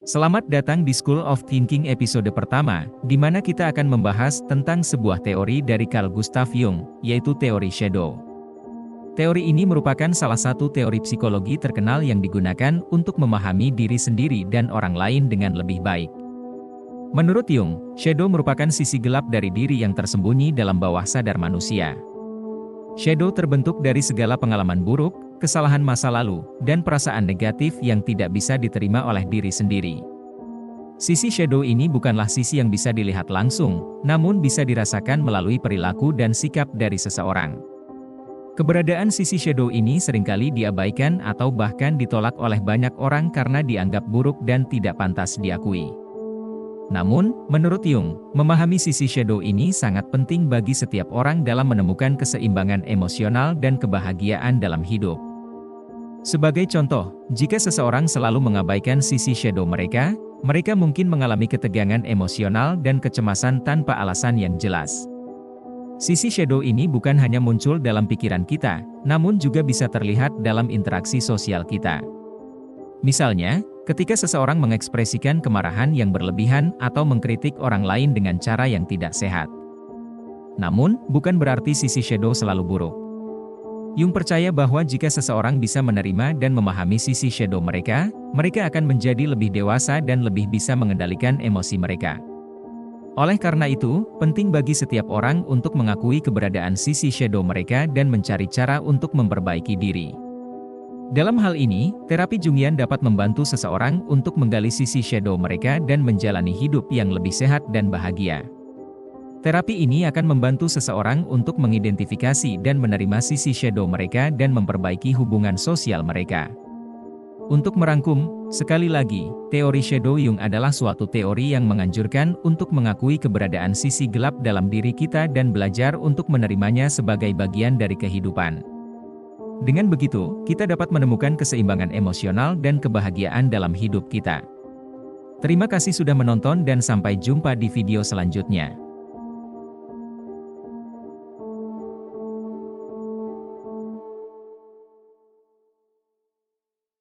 Selamat datang di School of Thinking episode pertama, di mana kita akan membahas tentang sebuah teori dari Carl Gustav Jung, yaitu teori shadow. Teori ini merupakan salah satu teori psikologi terkenal yang digunakan untuk memahami diri sendiri dan orang lain dengan lebih baik. Menurut Jung, shadow merupakan sisi gelap dari diri yang tersembunyi dalam bawah sadar manusia. Shadow terbentuk dari segala pengalaman buruk, kesalahan masa lalu, dan perasaan negatif yang tidak bisa diterima oleh diri sendiri. Sisi shadow ini bukanlah sisi yang bisa dilihat langsung, namun bisa dirasakan melalui perilaku dan sikap dari seseorang. Keberadaan sisi shadow ini seringkali diabaikan atau bahkan ditolak oleh banyak orang karena dianggap buruk dan tidak pantas diakui. Namun, menurut Jung, memahami sisi shadow ini sangat penting bagi setiap orang dalam menemukan keseimbangan emosional dan kebahagiaan dalam hidup. Sebagai contoh, jika seseorang selalu mengabaikan sisi shadow mereka mungkin mengalami ketegangan emosional dan kecemasan tanpa alasan yang jelas. Sisi shadow ini bukan hanya muncul dalam pikiran kita, namun juga bisa terlihat dalam interaksi sosial kita. Misalnya, ketika seseorang mengekspresikan kemarahan yang berlebihan atau mengkritik orang lain dengan cara yang tidak sehat. Namun, bukan berarti sisi shadow selalu buruk. Jung percaya bahwa jika seseorang bisa menerima dan memahami sisi shadow mereka akan menjadi lebih dewasa dan lebih bisa mengendalikan emosi mereka. Oleh karena itu, penting bagi setiap orang untuk mengakui keberadaan sisi shadow mereka dan mencari cara untuk memperbaiki diri. Dalam hal ini, terapi Jungian dapat membantu seseorang untuk menggali sisi shadow mereka dan menjalani hidup yang lebih sehat dan bahagia. Terapi ini akan membantu seseorang untuk mengidentifikasi dan menerima sisi shadow mereka dan memperbaiki hubungan sosial mereka. Untuk merangkum, sekali lagi, teori shadow Jung adalah suatu teori yang menganjurkan untuk mengakui keberadaan sisi gelap dalam diri kita dan belajar untuk menerimanya sebagai bagian dari kehidupan. Dengan begitu, kita dapat menemukan keseimbangan emosional dan kebahagiaan dalam hidup kita. Terima kasih sudah menonton dan sampai jumpa di video selanjutnya.